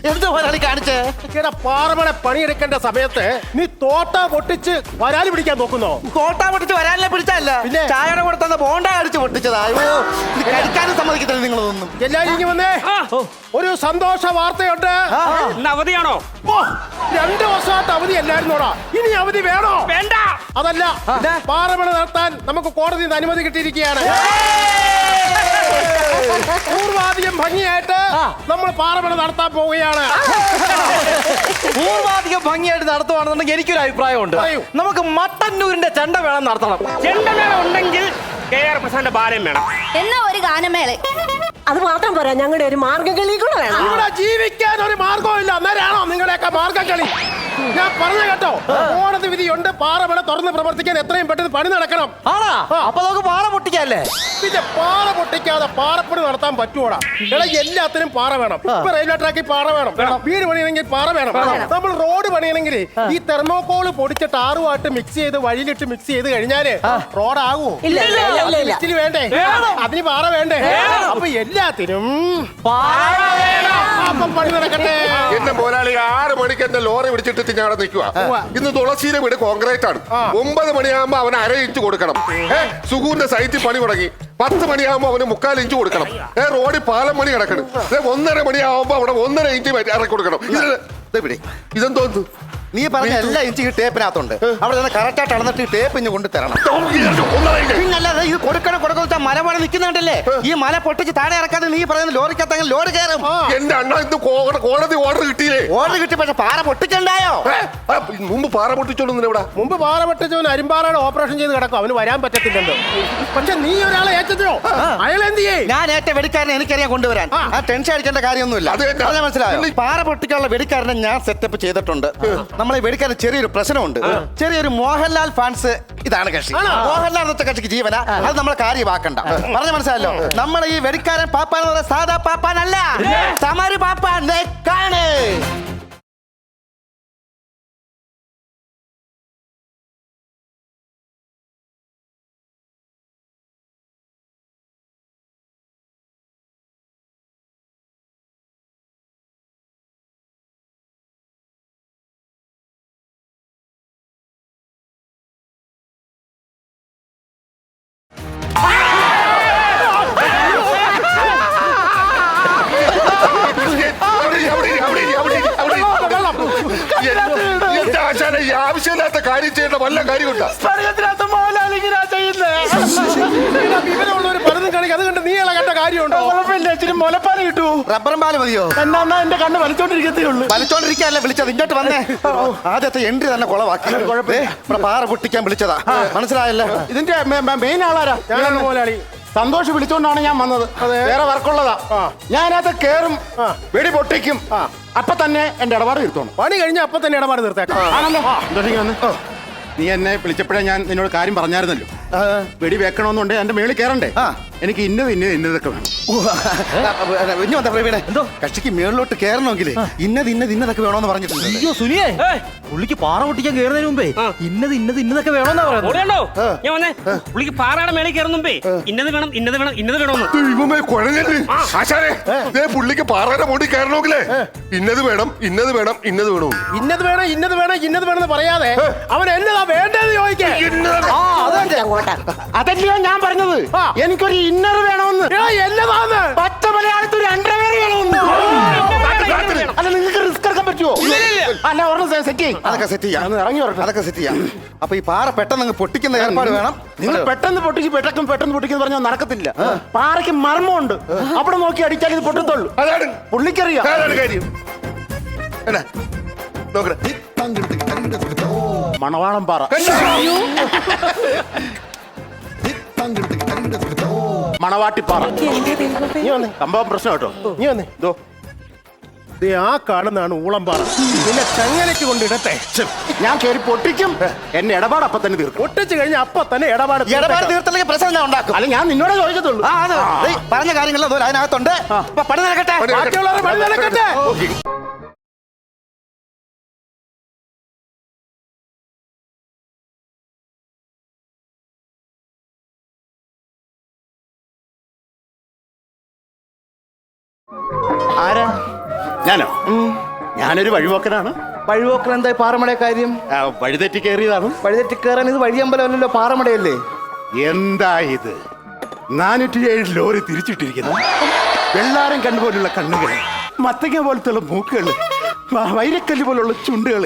എന്ത് മുതലാളി കാണിച്ചേ? പാറമണ പണിയെടുക്കേണ്ട സമയത്ത് നീ തോട്ട പൊട്ടിച്ച് വരാലി പിടിക്കാൻ നോക്കുന്നോ? തോട്ട പൊട്ടിച്ച് വരാനില്ല പിടിച്ചല്ല, ചായയുടെ കൂടെ തന്നെ ബോണ്ട അടിച്ച് പൊട്ടിച്ചതാ. കഴിക്കാനും സമ്മതിക്കത്തില്ല നിങ്ങളൊന്നും. എല്ലാരും ഇനി വന്നേ, ഒരു സന്തോഷ വാർത്തയുണ്ട്. അവധിയാണോ? 2 വർഷമായിട്ട് അവധി അല്ലായിരുന്നോടാ, ഇനി അവധി വേണോ? വേണ്ട. അതല്ല, പാറമണ നടത്താൻ നമുക്ക് കോടതിയിൽ നിന്ന് അനുമതി കിട്ടിയിരിക്കുകയാണ്. പൂർവാധികം ഭംഗിയായിട്ട് നമ്മൾ പാറമണ നടത്താൻ പോവുകയാണ്. പൂർവാധികം ഭംഗിയായിട്ട് നടത്തുവാണെന്നുണ്ടെങ്കിൽ എനിക്കൊരു അഭിപ്രായമുണ്ട്. നമുക്ക് മട്ടന്നൂരിന്റെ ചെണ്ട വേണം നടത്തണം. ചെണ്ടമേള ഉണ്ടെങ്കിൽ KR പ്രസാദിന്റെ ബാലം വേണം. എന്നാ ഒരു ഗാനമേള. അത് മാത്രം പോരാ, ഞങ്ങളുടെ ഒരു മാർഗംകളി കൂടെ വേണം. ഇവിടെ ജീവിക്കാൻ ഒരു മാർഗവും ഇല്ല, അന്നേരാണോ നിങ്ങളുടെയൊക്കെ മാർഗംകളി? ഞാൻ പറഞ്ഞു കേട്ടോ, കോടതി വിധിയുണ്ട്. പാറമണ തുറന്ന് പ്രവർത്തിക്കാൻ എത്രയും പെട്ടെന്ന് പണി നടക്കണം. അപ്പൊ നമുക്ക് പാറ പൊട്ടിക്കല്ലേ? പിന്നെ പാറ പൊട്ടിക്കാതെ പാറപ്പണി നടത്താൻ പറ്റുവോടാ? ഇവിടെ എല്ലാത്തിനും പാറ വേണം. ഇപ്പൊ റെയിൽവേ ട്രാക്കിൽ പാറ വേണം, വീട് പണിയണമെങ്കിൽ പാറ വേണം. നമ്മൾ റോഡ് പണിയണമെങ്കിൽ ഈ തെർമോകോള് പൊടിച്ചിട്ട് ആറുമായിട്ട് മിക്സ് ചെയ്ത് വഴിയിലിട്ട് മിക്സ് ചെയ്ത് കഴിഞ്ഞാല് റോഡാകുമോ? ഇച്ചിരി വേണ്ടേ? അതിന് പാറ വേണ്ടേ? അപ്പൊ എല്ലാത്തിനും അപ്പം പണി നടക്കട്ടെ. എന്റെ മുതലാളി 6 മണിക്ക് എന്റെ ലോറി പിടിച്ചിട്ട് ഞാൻ അവിടെ നിൽക്കുക. ഇന്ന് തുളസിയുടെ വീട് കോൺക്രീറ്റ് ആണ്. 9 മണിയാകുമ്പോ അവന് 1/2 ഇഞ്ച് കൊടുക്കണം. സുഗൂറിന്റെ സൈറ്റിൽ പണി തുടങ്ങി. 10 മണിയാകുമ്പോ അവന് 3/4 ഇഞ്ച് കൊടുക്കണം. റോഡിൽ പാലം പണി കിടക്കണം. 1.5 മണിയാകുമ്പോ അവിടെ 1.5 ഇഞ്ച് ഇറക്കി കൊടുക്കണം. ഇതെന്തോന്നു? നീ പറഞ്ഞ എല്ലാ ഇഞ്ചി ടേപ്പിനകത്തുണ്ട്. അവിടെ നിന്ന് കറക്റ്റായിട്ട് അളന്നിട്ട് ടേപ്പ് ഇഞ്ഞ് കൊണ്ട് തരണം. പിന്നല്ലാതെ ഇത് കൊടുക്കണം മല പോലെ നിൽക്കുന്നുണ്ടല്ലേ? ഈ മല പൊട്ടിച്ച് താഴെ ഇറക്കാതെ നീ പറയുന്ന ലോറിക്കകത്ത് ലോറി കയറും. എന്റെ അണ്ണ ഇന്ന് കോടതി ഓർഡർ കിട്ടിയില്ലേ? ഓർഡർ കിട്ടി, പക്ഷെ പാറ പൊട്ടിക്കണ്ടായോ? മുമ്പ് പാറ പൊട്ടിച്ചോളുന്നു. ഇവിടെ മുമ്പ് പാറ പൊട്ടിച്ചവന് അരിമ്പാറയുടെ ഓപ്പറേഷൻ ചെയ്ത് കിടക്കും, അവന് വരാൻ പറ്റത്തില്ലല്ലോ. പക്ഷെ നീ ഒരാളെ ഏറ്റോ, അയാൾ എന്ത് ചെയ്യും? ഞാൻ ഏറ്റ വെടിക്കാരനെ എനിക്കറിയാൻ കൊണ്ടുവരാൻ. ആ ടെൻഷൻ അടിക്കേണ്ട കാര്യമൊന്നുമില്ല. അത് മനസ്സിലായോ? പാറ പൊട്ടിക്കാനുള്ള വെടിക്കാരനെ ഞാൻ സെറ്റപ്പ് ചെയ്തിട്ടുണ്ട്. നമ്മളെ വെടിക്കാരൻ ചെറിയൊരു പ്രശ്നമുണ്ട്. ചെറിയൊരു മോഹൻലാൽ ഫാൻസ് ഇതാണ് കക്ഷി. മോഹൻലാൽ എന്നത്തെ കക്ഷിക്ക് ജീവന. അത് നമ്മളെ കാര്യമാക്കണ്ട. പറഞ്ഞ മനസ്സിലല്ലോ? നമ്മുടെ ഈ വെടിക്കാരൻ പാപ്പാൻ എന്ന് പറയുന്ന സാധാ പാപ്പാനല്ല, സമര പാപ്പാൻ. കാണേ ആവശ്യമില്ലാത്ത കാര്യം ചെയ്യേണ്ട വല്ല കാര്യമുണ്ടോ? വിവരമുള്ളവര് പലതും കാണിക്കും. അത് കണ്ട് നീ ഇളകേണ്ട കാര്യമുണ്ടോ? ഇച്ചിരി മുലപ്പാല് കിട്ടൂ. റബ്ബറും പാല് മതിയോ? എന്നാ എന്റെ കണ്ണ് വലിച്ചോണ്ടിരിക്കത്തേ ഉള്ളൂ. വലിച്ചോണ്ടിരിക്കാനല്ല വിളിച്ചത്, ഇങ്ങോട്ട് വന്നേ. ആദ്യത്തെ എൻട്രി തന്നെ കുളവാക്കി. പാറ പൊട്ടിക്കാൻ വിളിച്ചതാ, മനസ്സിലായല്ലോ? ഇതിന്റെ മെയിൻ ആളാരാ? ഞാനാണ് മുതലാളി. സന്തോഷ് വിളിച്ചോണ്ടാണ് ഞാൻ വന്നത്. വേറെ വർക്കുള്ളതാ. ഞാനത് കേറും, വെടി പൊട്ടിക്കും, അപ്പൊ തന്നെ എന്റെ ഇടപാട് തീർത്തോണം. പണി കഴിഞ്ഞ അപ്പൊ തന്നെ ഇടപാട് നിർത്തേക്കാം. ആണല്ലോ. നീ എന്നെ വിളിച്ചപ്പോഴേ ഞാൻ നിന്നോട് കാര്യം പറഞ്ഞായിരുന്നല്ലോ. വെടി വെക്കണമെന്നുണ്ട് എന്റെ മേളിൽ കയറണ്ടേ? എനിക്ക് ഇന്നതൊക്കെ വേണം. ഇനി വന്ന പ്രവീണേ, കക്ഷിക്ക് മേളിലോട്ട് കയറണമെങ്കിൽ ഇന്നതൊക്കെ വേണോന്ന് പറഞ്ഞിട്ടുണ്ട്. അയ്യോ സുനിയേ, പുള്ളിക്ക് പാറ പൊട്ടിക്കാൻ കയറുന്നതിന് മുമ്പേ ഇന്നതൊക്കെ വേണോന്നാ പറയുന്നത്. ഞാൻ വന്നേ, പുള്ളിക്ക് പാറയുടെ മേളിൽ കയറുന്ന മുമ്പേ ഇന്നത് വേണമെന്ന്. ദൈവമേ കുഴഞ്ഞത്. ആശാനെ, പുള്ളിക്ക് പാറയുടെ മുടി കയറണമെങ്കിലേ ഇന്നത് വേണം. ഇന്നത് വേണമെന്ന് പറയാതെ അവൻ എന്നതാ വേണ്ടതെന്ന് ചോദിക്കേ. അതല്ലയോ ഞാൻ പറഞ്ഞത്. എനിക്കൊരു ഇന്നർ വേണമെന്ന്. എന്നതാന്ന് പച്ച മലയാളത്തിൽ ഒരു അണ്ടർവെയർ വേണമെന്ന്. അല്ല, നിങ്ങൾക്ക് റിസ്ക് എടുക്കാൻ പറ്റുമോ? അല്ല, ഒരെണ്ണം സെറ്റ് ചെയ്യും. അതൊക്കെ സെറ്റ് ചെയ്യാം. ഇറങ്ങി വരട്ടെ, അതൊക്കെ സെറ്റ് ചെയ്യാം. അപ്പൊ ഈ പാറ പെട്ടെന്ന് പൊട്ടിക്കുന്ന ഏർപ്പാട് വേണം. നിങ്ങൾ പെട്ടെന്ന് പൊട്ടിക്കുന്ന പറഞ്ഞാൽ നടക്കത്തില്ല. പാറയ്ക്ക് മർമ്മമുണ്ട്, അവിടെ നോക്കി അടിച്ചാൽ ഇത് പൊട്ടത്തുള്ളൂ. അതാണ് പുള്ളിക്കറിയാം കാര്യം. മണവാളം പാറ, മണവാട്ടിപ്പാറ. നീ വന്നേ, സംഭവം പ്രശ്നം കേട്ടോ. നീ വന്നേ. ആ കാണുന്നതാണ് ഊളംപാറ. നിന്നെ ചങ്ങലയ്ക്ക് കൊണ്ടിടട്ടെ. ഞാൻ കയറി പൊട്ടിക്കും, എന്നെ ഇടപാട് അപ്പൊ തന്നെ തീർക്കും. പൊട്ടിച്ചു കഴിഞ്ഞാൽ അപ്പൊ തന്നെ ഇടപാട് തീർത്തില്ലെങ്കിൽ പ്രശ്നം ഞാൻ ഉണ്ടാക്കും. അല്ല, ഞാൻ നിന്നോടെ ചോദിക്കത്തുള്ളൂ. പറഞ്ഞ കാര്യങ്ങൾ അതിനകത്തുണ്ട്. പണി നടക്കട്ടെ. ബാക്കിയുള്ളവരെ പണി നടക്കട്ടെ. ആരാ? ഞാനോ ഞാനൊരു വഴിപോക്കനാണ്. വഴിപോക്കൻ എന്താ പാറമട കാര്യം? വഴിതെറ്റി കയറിയതാണ്. വഴിതെറ്റി കയറാൻ ഇത് വഴിയമ്പലമല്ലല്ലോ, പാറമടയല്ലേ? എന്താ ഇത് 407 ലോറി തിരിച്ചിട്ടിരിക്കുന്നത്. വെള്ളാരം കണ്ണുപോലുള്ള കണ്ണുകൾ, മത്തങ്ങ പോലത്തുള്ള മൂക്കുകൾ, വൈരക്കല്ല് പോലുള്ള ചുണ്ടുകൾ,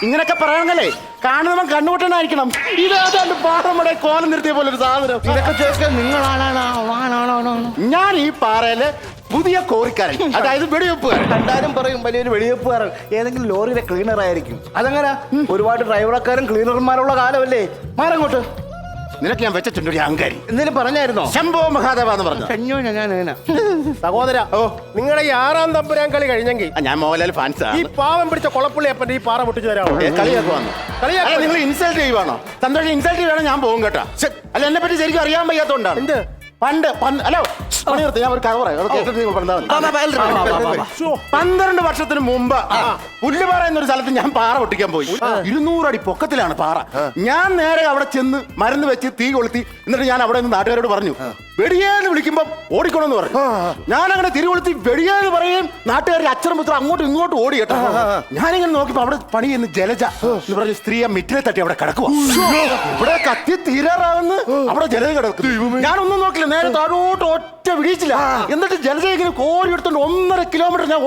ഇങ്ങനൊക്കെ പറയണല്ലേ കാണുന്നവൻ കണ്ണുകൂട്ടനായിരിക്കണം. ഇതാണ്ട് പാറമട കോലം നിർത്തിയ പോലൊരു സാധനം. ഇതൊക്കെ ചോദിക്കാൻ നിങ്ങളാണോ? ഞാൻ ഈ പാറയിലെ പുതിയ കോറിക്കാരൻ, അതായത് വെടിവെപ്പുകാരൻ. കണ്ടാലും പറയും വലിയൊരു വെടിവെപ്പുകാരൻ. ഏതെങ്കിലും ലോറിയുടെ ക്ലീനർ ആയിരിക്കും. അതെങ്ങനെ? ഒരുപാട് ഡ്രൈവർക്കാരും ക്ലീനർമാരുള്ള കാലമല്ലേ. മാറങ്ങോട്ട്. നിനക്ക് ഞാൻ വെച്ചിട്ടുണ്ട് ഒരു അങ്കാരി. എന്തെങ്കിലും പറഞ്ഞായിരുന്നോ? ശംഭോ മഹാദേവ എന്ന് പറഞ്ഞു. കഞ്ഞോ ഞാൻ സഹോദര, നിങ്ങളുടെ ഈ 6-ാം തമ്പുരാൻ കളി കഴിഞ്ഞെങ്കിൽ ഞാൻ മോഹൻലാൽ ഫാൻസ്. ഈ പാവം പിടിച്ച കൊളപ്പുള്ളിയപ്പന്റെ ഈ പാറ പൊട്ടിച്ചു തരാമോ? കളിയൊക്കെ വന്നു. കളിയാക്കി നിങ്ങൾ ഇൻസൾട്ട് ചെയ്യുവാണോ? സന്തോഷം ഇൻസൾട്ട് ചെയ്യുവാണോ ഞാൻ പോകും കേട്ടോ. അല്ല, എന്നെ പറ്റി ശരിക്കും അറിയാൻ വയ്യാത്തോണ്ടാണ്. എന്ത് പണ്ട് അല്ലോ പണിയെടുത്ത് ഞാൻ ഒരു കഥ പറയാം. അത് കേട്ടിട്ട് നിങ്ങൾ പറഞ്ഞാൽ 12 വർഷത്തിന് മുമ്പ് പുല്ലുപാറ എന്നൊരു സ്ഥലത്ത് ഞാൻ പാറ പൊട്ടിക്കാൻ പോയി. 200 അടി പൊക്കത്തിലാണ് പാറ. ഞാൻ നേരെ അവിടെ ചെന്ന് മരുന്ന് വെച്ച് തീ കൊളുത്തി. എന്നിട്ട് ഞാൻ അവിടെ നിന്ന് നാട്ടുകാരോട് പറഞ്ഞു, വെടിയേന്ന് വിളിക്കുമ്പോ ഓടിക്കണമെന്ന് പറഞ്ഞു. ഞാൻ അങ്ങനെ തിരി കൊളുത്തി വെടിയേന്ന് പറയുകയും നാട്ടുകാരുടെ അച്ഛനും പുത്രം അങ്ങോട്ടും ഇങ്ങോട്ടും ഓടി കേട്ടോ. ഞാനിങ്ങനെ നോക്കിയപ്പോ അവിടെ പണി ചെയ്യുന്ന ജലജ എന്ന് പറഞ്ഞ സ്ത്രീയെ മിറ്റിനെ തട്ടി അവിടെ കിടക്കുക. ഇവിടെ കത്തി തീരാറാവുന്ന അവിടെ ജലജ കിടക്കും. ഞാനൊന്നും നോക്കില്ല, നേരെ താഴോട്ട് ഒറ്റ വീഴ്ചില്ല. എന്നിട്ട് ജലജ ഇങ്ങനെ കോരി എടുത്തോണ്ട് 1.5 കിലോമീറ്റർ ഞാൻ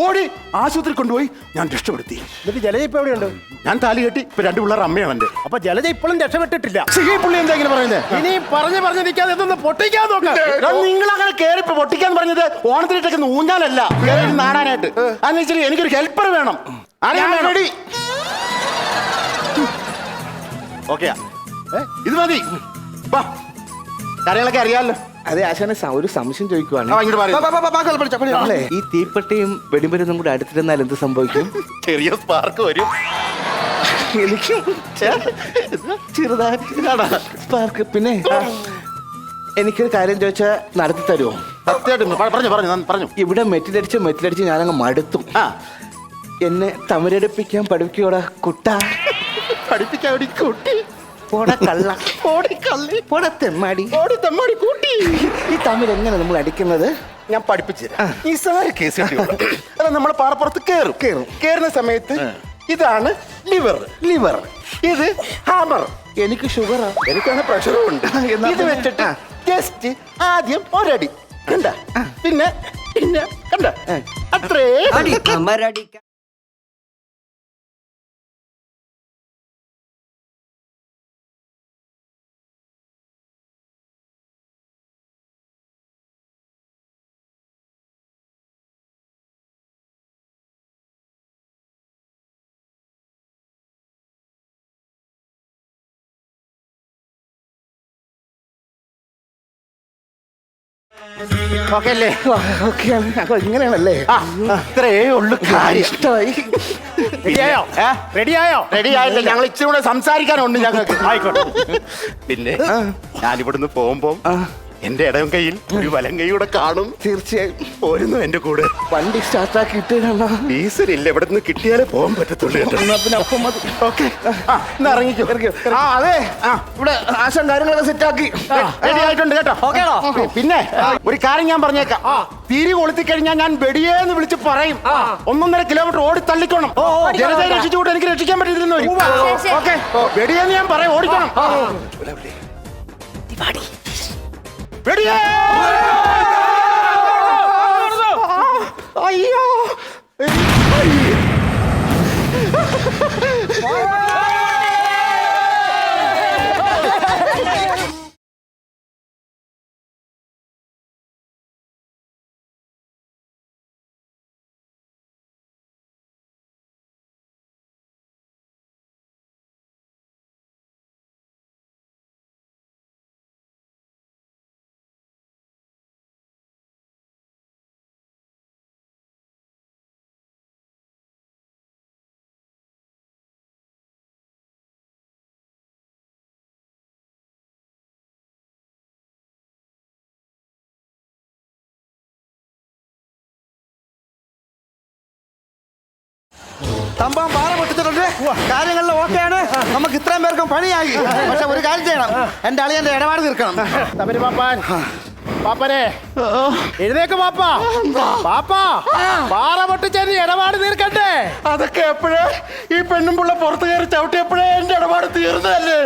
ഓടി ആശുപത്രി കൊണ്ടുപോയി ഞാൻ രക്ഷപ്പെടുത്തി. എന്നിട്ട് ജലജ ഇപ്പൊ എവിടെയുണ്ട്? ഞാൻ താലി കെട്ടി. ഇപ്പൊ 2 പിള്ളേർ അമ്മയാണ് എന്റെ. അപ്പൊ ജലജ ഇപ്പോഴും രക്ഷപ്പെട്ടിട്ടില്ല. ഈ പുള്ളി എന്താ ഇങ്ങനെ പറയുന്നത്? ഇനി പറഞ്ഞു നിൽക്കാതെ ഇതൊന്ന് പൊട്ടിക്കാൻ നോക്കാം. നിങ്ങൾ അങ്ങനെ കേറി പൊട്ടിക്കാൻ പറഞ്ഞത് ഓണത്തിനിട്ടേക്കുന്ന ഊഞ്ഞാലല്ല, നാടാനായിട്ട്. അതെന്ന് വെച്ചാൽ എനിക്കൊരു ഹെൽപ്പർ വേണം. ഓക്കെയാ, ഇത് മതി. കാര്യങ്ങളൊക്കെ അറിയാമല്ലോ. അതെ ആശാനെ ഒരു സംശയം ചോദിക്കുവാണ്. ഇങ്ങോട്ട് ഈ തീപ്പെട്ടിയും വെടിമരുന്നും കൂടെ അടുത്തിരുന്നാൽ എന്ത് സംഭവിക്കും? ചെറിയ സ്പാർക്ക് വരും. എനിക്കും ചെറുതായിട്ട് സ്പാർക്ക്. പിന്നെ എനിക്കൊരു കാര്യം ചോദിച്ചാൽ നടത്തി തരുമോ? സത്യമായിട്ടും പറഞ്ഞു. ഇവിടെ മെറ്റിലടിച്ച് ഞാനങ്ങ് മടുത്തു. എന്നെ തമിഴടിപ്പിക്കാൻ പഠിപ്പിക്കോടാ കുട്ട. പഠിപ്പിക്കാൻ വേണ്ടി കുട്ടി കള്ള തെമ്മാടി കൂട്ടി. ഈ തമിഴ് എങ്ങനെ നമ്മൾ അടിക്കുന്നത് ഞാൻ പഠിപ്പിച്ചു തരാം. ഈ സാരി കേസ് അത് നമ്മൾ പാറപ്പുറത്ത് കേറുന്ന സമയത്ത് ഇതാണ് ലിവർ, ഇത് ഹാമർ. എനിക്ക് ഷുഗറാ. എനിക്കാണ് പ്രഷറും ഉണ്ട്. ഇത് വെച്ചിട്ട് ജസ്റ്റ് ആദ്യം ഒരടി കണ്ട, പിന്നെ കണ്ട, അത്രേ. ഓക്കെ അല്ലേ? ഇങ്ങനെയാണല്ലേ? ഇത്രേ ഉള്ളു കാര്യം. ഇഷ്ടമായി. റെഡി ആയോ? റെഡി ആയില്ല, ഞങ്ങൾ ഇച്ചിരി കൂടെ സംസാരിക്കാനുണ്ട് ഞങ്ങൾക്ക്. ആയിക്കോട്ടെ. പിന്നെ ഞാനിവിടുന്ന് പോകുമ്പോ എന്റെ ഇടം കയ്യിൽ ഒരു വലം കൈ കൂടെ കാണും. തീർച്ചയായും പോരുന്നു എന്റെ കൂടെ. വണ്ടി സ്റ്റാർട്ടാക്കി ഇട്ടില്ല. ഡീസലില്ല, ഇവിടെ നിന്ന് കിട്ടിയാലേ പോകാൻ പറ്റത്തുള്ളൂ. അതെ, ഇവിടെ ആശം കാര്യങ്ങളൊക്കെ സെറ്റാക്കി റെഡി ആയിട്ടുണ്ട് കേട്ടോ. പിന്നെ ഒരു കാര്യം ഞാൻ പറഞ്ഞേക്കാം. തിരി കൊളുത്തി കഴിഞ്ഞാൽ ഞാൻ വെടിയേന്ന് വിളിച്ച് പറയും. 1.5 കിലോമീറ്റർ ഓടി തള്ളിക്കോണം. ജനതയെ രക്ഷിച്ചുകൂടെ എനിക്ക് രക്ഷിക്കാൻ പറ്റില്ലെന്ന് വരും. ഓക്കെ, വെടിയേന്ന് ഞാൻ പറയും, ഓടിക്കണം. വെടിയേ! അയ്യോ, സംഭവം പാറ പൊട്ടിച്ചിട്ടുണ്ട്. കാര്യങ്ങളിൽ ഓക്കെയാണ്. നമുക്ക് ഇത്രയും പേർക്കും പണിയായി. പക്ഷെ ഒരു കാര്യം ചെയ്യണം, എന്റെ അളിയന്റെ ഇടപാട് തീർക്കണം. പാപ്പനെ എഴുന്നേക്ക് പാപ്പാ. പാപ്പാ പാറ പൊട്ടിച്ചതിന് ഇടപാട് തീർക്കണ്ടേ? അതൊക്കെ എപ്പോഴേ ഈ പെണ്ണും പിള്ള പുറത്ത് കയറി ചവിട്ടിയപ്പോഴേ എന്റെ ഇടപാട് തീർന്നതല്ലേ?